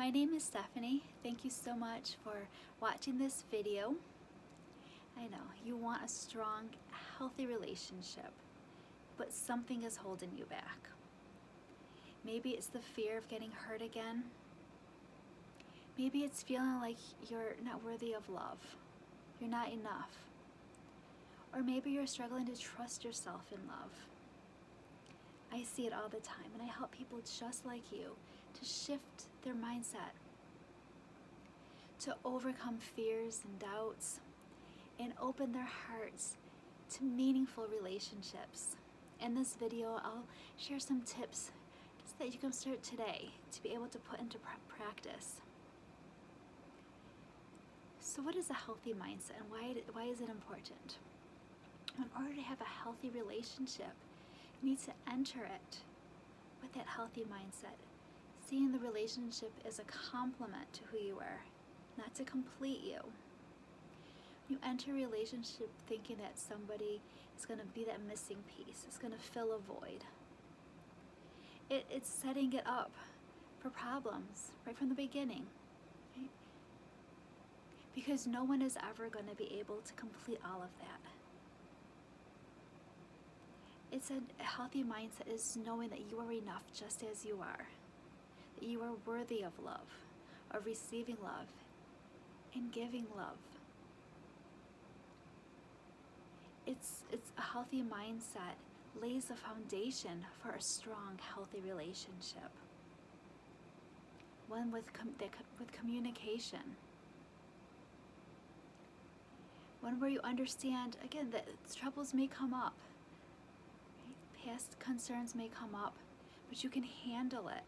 My name is Stephanie. Thank you so much for watching this video. I know you want a strong, healthy relationship, but something is holding you back. Maybe it's the fear of getting hurt again. Maybe it's feeling like you're not worthy of love. You're not enough. Or maybe you're struggling to trust yourself in love. I see it all the time, and I help people just like you to shift their mindset, to overcome fears and doubts, and open their hearts to meaningful relationships. In this video, I'll share some tips so that you can start today to be able to put into practice. So what is a healthy mindset, and why is it important? In order to have a healthy relationship, you need to enter it with that healthy mindset, seeing the relationship as a complement to who you are, not to complete you. You enter a relationship thinking that somebody is going to be that missing piece, it's going to fill a void. It's setting it up for problems right from the beginning, right? Because no one is ever going to be able to complete all of that. It's a healthy mindset is knowing that you are enough just as you are, that you are worthy of love, of receiving love, and giving love. It's a healthy mindset lays the foundation for a strong, healthy relationship. One with communication. One where you understand, again, that troubles may come up. Right? Past concerns may come up, but you can handle it.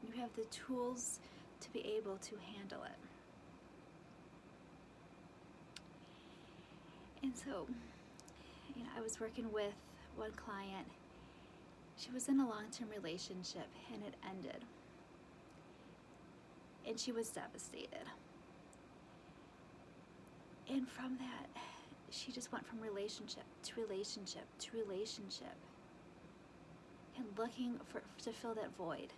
You have the tools to be able to handle it. And so, I was working with one client. She was in a long-term relationship and it ended. And she was devastated. And from that, she just went from relationship to relationship to relationship and looking to fill that void.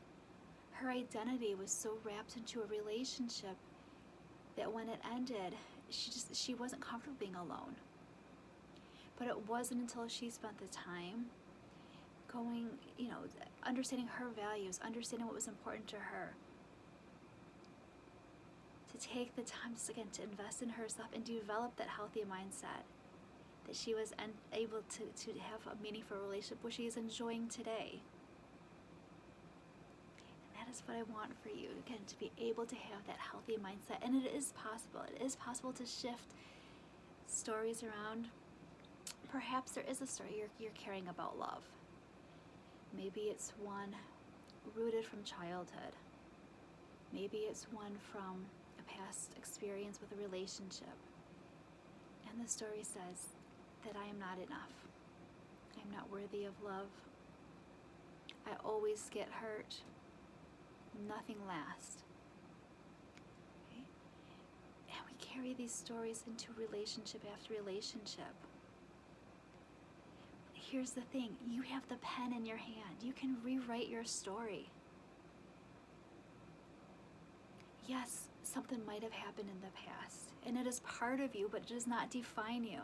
Her identity was so wrapped into a relationship that when it ended, she wasn't comfortable being alone. But it wasn't until she spent the time going, understanding her values, understanding what was important to her, to take the time, again, to invest in herself and develop that healthy mindset, that she was able to have a meaningful relationship, which she is enjoying today. And that is what I want for you, again, to be able to have that healthy mindset. And it is possible. It is possible to shift stories around. Perhaps there is a story you're carrying about love. Maybe it's one rooted from childhood. Maybe it's one from a past experience with a relationship. And the story says that I am not enough. I'm not worthy of love. I always get hurt. Nothing lasts. Okay? And we carry these stories into relationship after relationship. Here's the thing, you have the pen in your hand. You can rewrite your story. Yes, something might have happened in the past, and it is part of you, but it does not define you.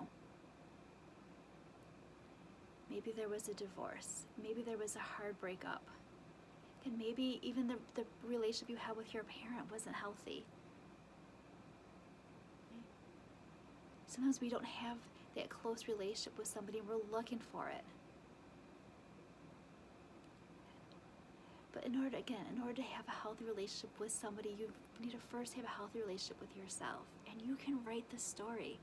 Maybe there was a divorce. Maybe there was a hard breakup. And maybe even the relationship you had with your parent wasn't healthy. Sometimes we don't have that close relationship with somebody and we're looking for it. But in order to have a healthy relationship with somebody, you need to first have a healthy relationship with yourself. And you can write the story.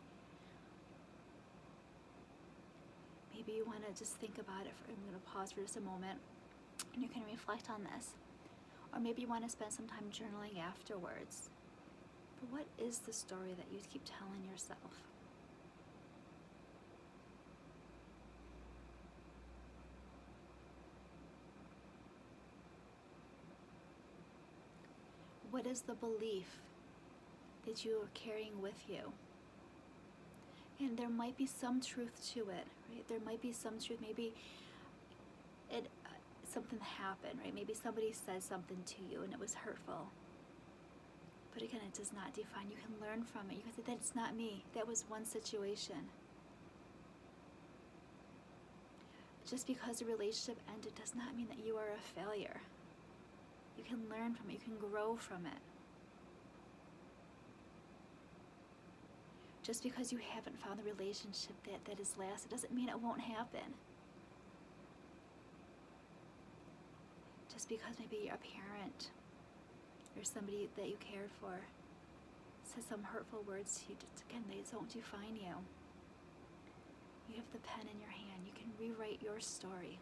Maybe you want to just think about it. I'm going to pause for just a moment. And you can reflect on this. Or maybe you want to spend some time journaling afterwards. But what is the story that you keep telling yourself? What is the belief that you are carrying with you? And there might be some truth to it, right? There might be some truth. Maybe something happened, right? Maybe somebody said something to you and it was hurtful. But again, it does not define. You can learn from it. You can say, that's not me. That was one situation. Just because a relationship ended does not mean that you are a failure. You can learn from it. You can grow from it. Just because you haven't found the relationship that is lasted doesn't mean it won't happen. Just because maybe you're a parent or somebody that you cared for says some hurtful words to you, again, they don't define you. You have the pen in your hand. You can rewrite your story.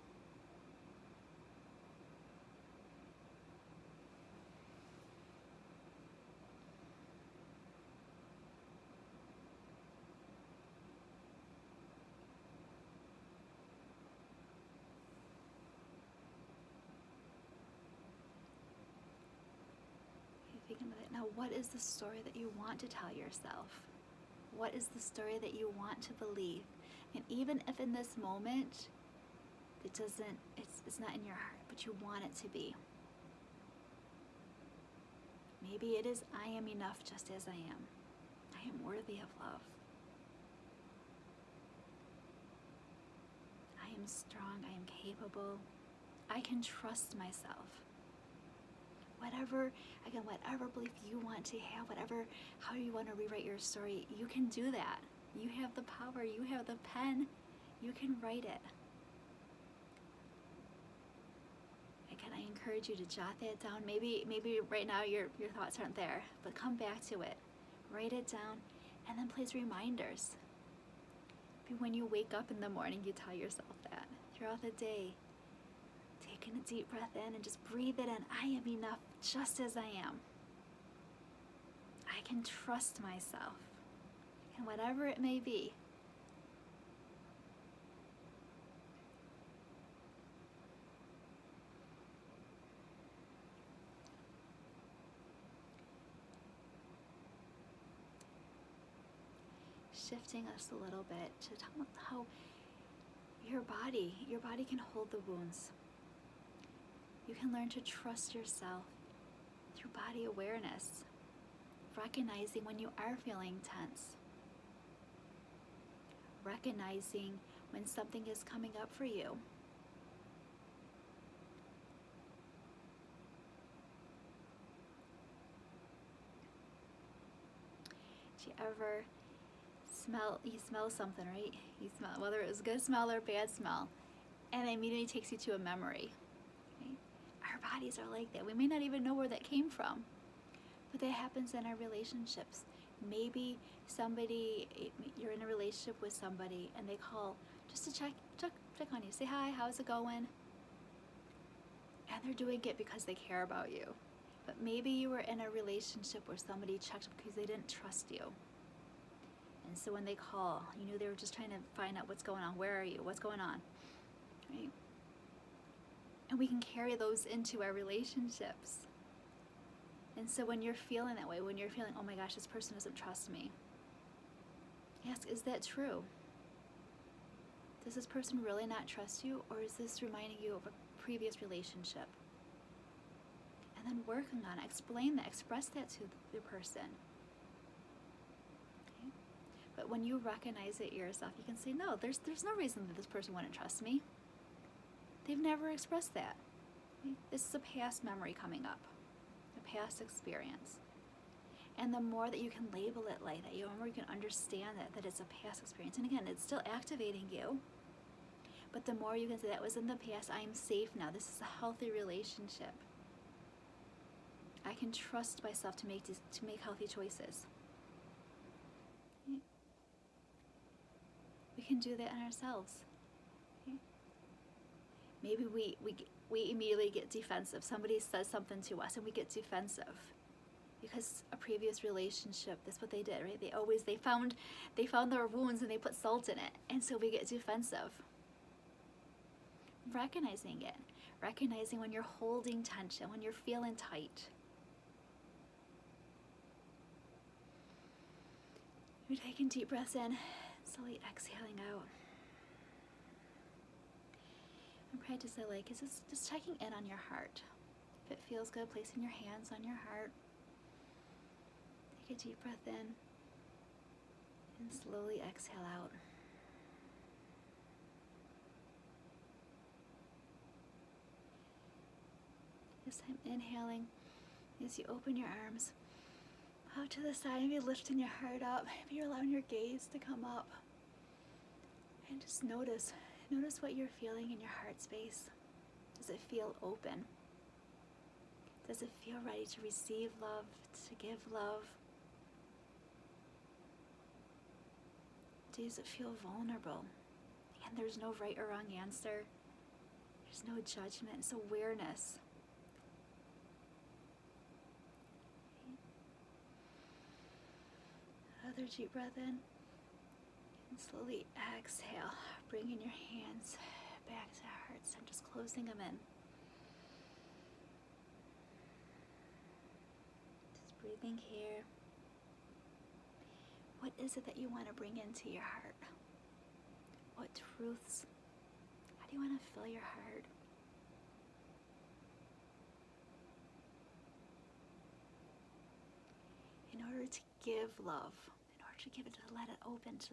Thinking about it. Now, what is the story that you want to tell yourself? What is the story that you want to believe? And even if in this moment it's not in your heart, but you want it to be. Maybe it is, I am enough just as I am. I am worthy of love. I am strong. I am capable. I can trust myself. Whatever belief you want to have, how you want to rewrite your story, you can do that. You have the power, you have the pen, you can write it. Again, I encourage you to jot that down. Maybe right now your thoughts aren't there, but come back to it. Write it down, and then place reminders. When you wake up in the morning, you tell yourself that. Throughout the day, taking a deep breath in and just breathe it in. I am enough just as I am. I can trust myself. And whatever it may be. Shifting us a little bit to talk about how your body can hold the wounds. You can learn to trust yourself through body awareness, recognizing when you are feeling tense, recognizing when something is coming up for you. Do you ever smell something, right? You smell, whether it was a good smell or a bad smell, and it immediately takes you to a memory. Right? Our bodies are like that. We may not even know where that came from, but that happens in our relationships. Maybe you're in a relationship with somebody and they call just to check on you, say hi, how's it going? And they're doing it because they care about you. But maybe you were in a relationship where somebody checked because they didn't trust you. And so when they call, you knew they were just trying to find out what's going on. Where are you? What's going on? Right? And we can carry those into our relationships. And so when you're feeling that way, when you're feeling, oh my gosh, this person doesn't trust me, ask, is that true? Does this person really not trust you, or is this reminding you of a previous relationship? And then working on it, explain that, express that to the person. Okay? But when you recognize it yourself, you can say, no, there's no reason that this person wouldn't trust me. They've never expressed that. Okay? This is a past memory coming up, a past experience. And the more that you can label it like that, the more you can understand that it's a past experience. And again, it's still activating you. But the more you can say, that was in the past, I am safe now. This is a healthy relationship. I can trust myself to make healthy choices. Okay? We can do that in ourselves. Okay? Maybe we immediately get defensive. Somebody says something to us and we get defensive. Because a previous relationship, that's what they did, right? They found their wounds and they put salt in it. And so we get defensive. Recognizing it. Recognizing when you're holding tension, when you're feeling tight. You're taking deep breaths in, slowly exhaling out. And practice it like, is this just checking in on your heart? If it feels good, placing your hands on your heart. Take a deep breath in and slowly exhale out. This time inhaling as you open your arms out to the side, maybe lifting your heart up, maybe you're allowing your gaze to come up. And just notice what you're feeling in your heart space. Does it feel open? Does it feel ready to receive love, to give love? Does it feel vulnerable? And there's no right or wrong answer. There's no judgment, it's awareness. Another deep breath in. And slowly exhale, bringing your hands back to hearts and just closing them in. Just breathing here. What is it that you want to bring into your heart? What truths? How do you want to fill your heart? In order to give love, in order to give it, to let it open, to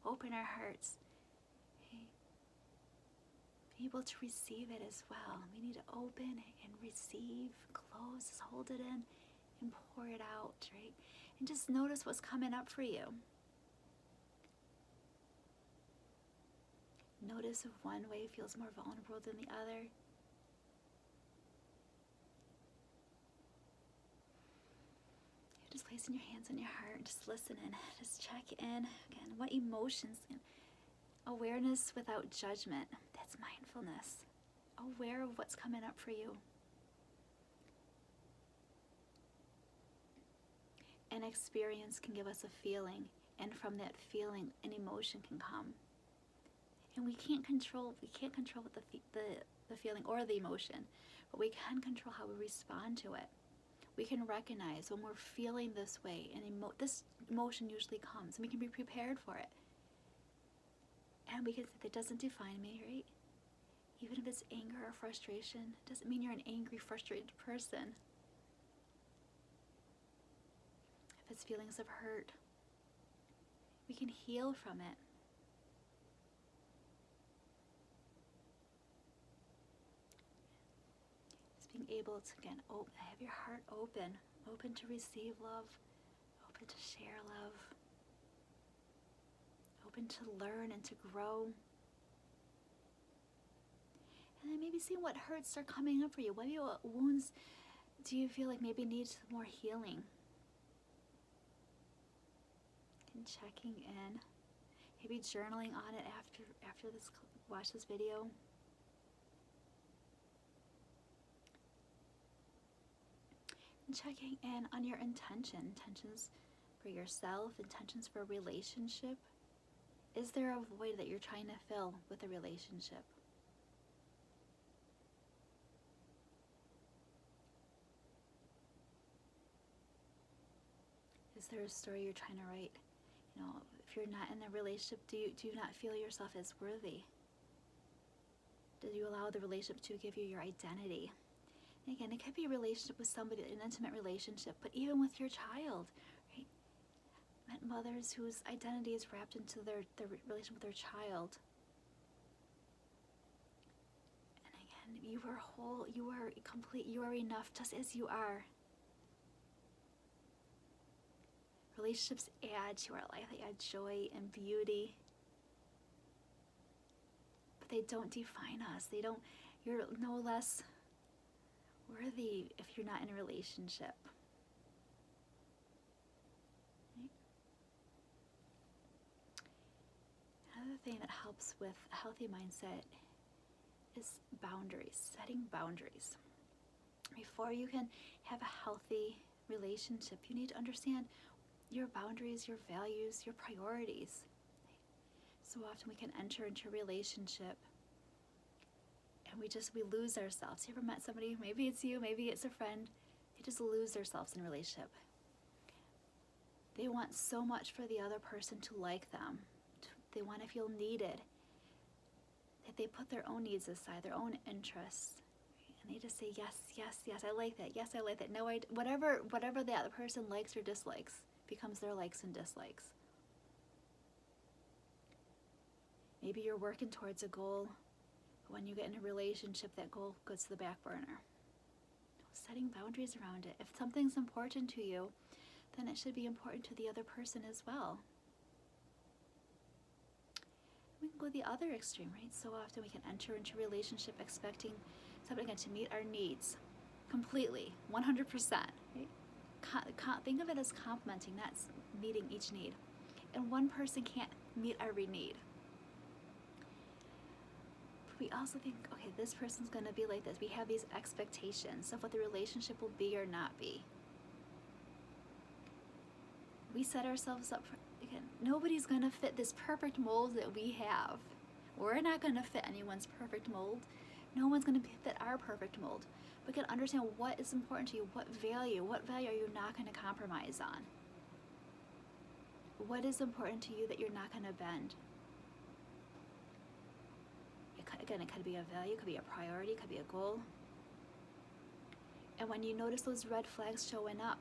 open our hearts, okay? Be able to receive it as well. We need to open and receive, close, just hold it in and pour it out, right? And just notice what's coming up for you. Notice if one way feels more vulnerable than the other. Just placing your hands on your heart, just listen in, just check in. Again, what emotions? Awareness without judgment. That's mindfulness. Aware of what's coming up for you. An experience can give us a feeling, and from that feeling, an emotion can come. And we can't control what the feeling or the emotion, but we can control how we respond to it. We can recognize when we're feeling this way, and this emotion usually comes, and we can be prepared for it. And we can say, that doesn't define me, right? Even if it's anger or frustration, it doesn't mean you're an angry, frustrated person. If it's feelings of hurt, we can heal from it. Just being able to, again, have your heart open to receive love, open to share love, open to learn and to grow. And then maybe seeing what hurts are coming up for you. Maybe what wounds do you feel like maybe need more healing? And checking in. Maybe journaling on it after this, watch this video. And checking in on your intentions for yourself, intentions for a relationship. Is there a void that you're trying to fill with a relationship? Is there a story you're trying to write? You know, if you're not in a relationship, do you not feel yourself as worthy? Do you allow the relationship to give you your identity? And again, it could be a relationship with somebody, an intimate relationship, but even with your child, right? Met mothers whose identity is wrapped into their relation with their child. And again, you are whole, you are complete, you are enough just as you are. Relationships add to our life, they add joy and beauty. But they don't define us. You're no less worthy if you're not in a relationship. Right? Another thing that helps with a healthy mindset is boundaries, setting boundaries. Before you can have a healthy relationship, you need to understand your boundaries, your values, your priorities. So often we can enter into a relationship and we lose ourselves. You ever met somebody, maybe it's you, maybe it's a friend, they just lose themselves in a relationship. They want so much for the other person to like them. They want to feel needed. That they put their own needs aside, their own interests. And they just say, yes, yes, yes, I like that. Yes, I like that. No, whatever the other person likes or dislikes. becomes their likes and dislikes. Maybe you're working towards a goal, but when you get in a relationship, that goal goes to the back burner. Setting boundaries around it. If something's important to you, then it should be important to the other person as well. We can go the other extreme, right? So often we can enter into a relationship expecting somebody to meet our needs completely, 100%. Right? Think of it as complimenting, not meeting each need. And one person can't meet every need. But we also think, okay, this person's going to be like this. We have these expectations of what the relationship will be or not be. We set ourselves up for, again, nobody's going to fit this perfect mold that we have. We're not going to fit anyone's perfect mold. No one's going to fit our perfect mold. We can understand what is important to you, what value are you not going to compromise on? What is important to you that you're not going to bend? It could be a value, it could be a priority, it could be a goal. And when you notice those red flags showing up,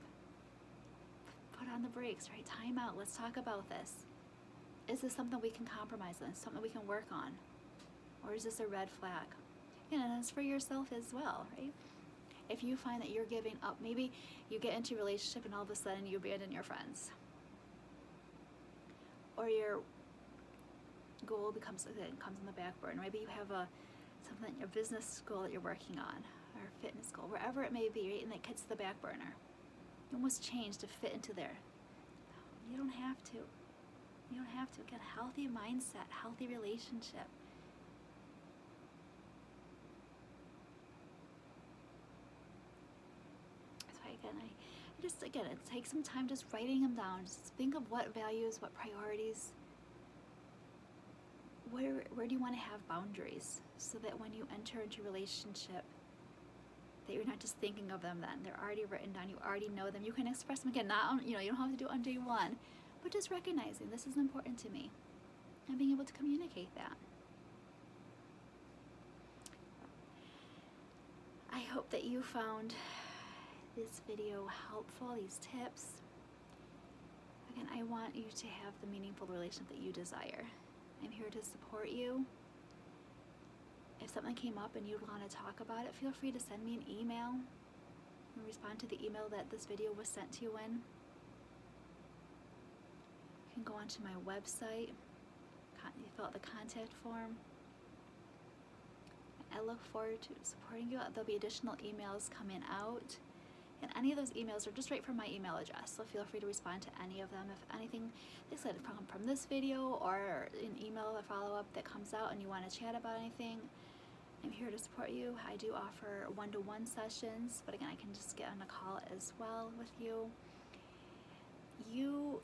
put on the brakes, right? Time out. Let's talk about this. Is this something we can compromise on? Something we can work on? Or is this a red flag? And it's for yourself as well, right? If you find that you're giving up, maybe you get into a relationship and all of a sudden you abandon your friends. Or your goal comes on the back burner. Maybe you have a business goal that you're working on, or a fitness goal, wherever it may be, right? And it gets to the back burner. You almost change to fit into there. You don't have to. You don't have to. Get a healthy mindset, healthy relationship. Again, it takes some time just writing them down. Just think of what values, what priorities, where do you want to have boundaries, so that when you enter into a relationship, that you're not just thinking of them then. They're already written down. You already know them. You can express them again. Not on, you don't have to do it on day one, but just recognizing this is important to me and being able to communicate that. I hope that you found this video helpful, these tips. Again, I want you to have the meaningful relationship that you desire. I'm here to support you. If something came up and you'd want to talk about it, feel free to send me an email and respond to the email that this video was sent to you in. You can go onto my website, you fill out the contact form. I look forward to supporting you. There'll be additional emails coming out. And any of those emails are just right from my email address, so feel free to respond to any of them. If anything, like I said, from this video or an email, a follow-up that comes out and you want to chat about anything, I'm here to support you. I do offer one-to-one sessions, but again, I can just get on a call as well with you. You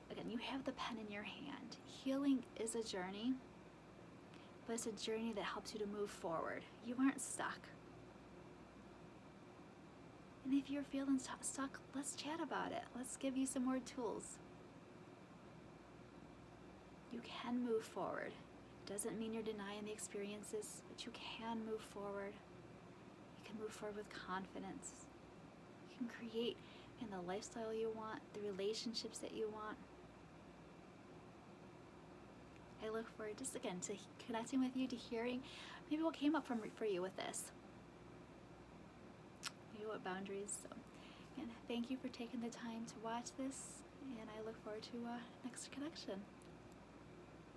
have the pen in your hand. Healing is a journey, but it's a journey that helps you to move forward. You aren't stuck. And if you're feeling stuck, let's chat about it. Let's give you some more tools. You can move forward. Doesn't mean you're denying the experiences, but you can move forward. You can move forward with confidence. You can create the lifestyle you want, the relationships that you want. I look forward to connecting with you, to hearing maybe what came up for you with this. What boundaries. So, and thank you for taking the time to watch this, and I look forward to next connection.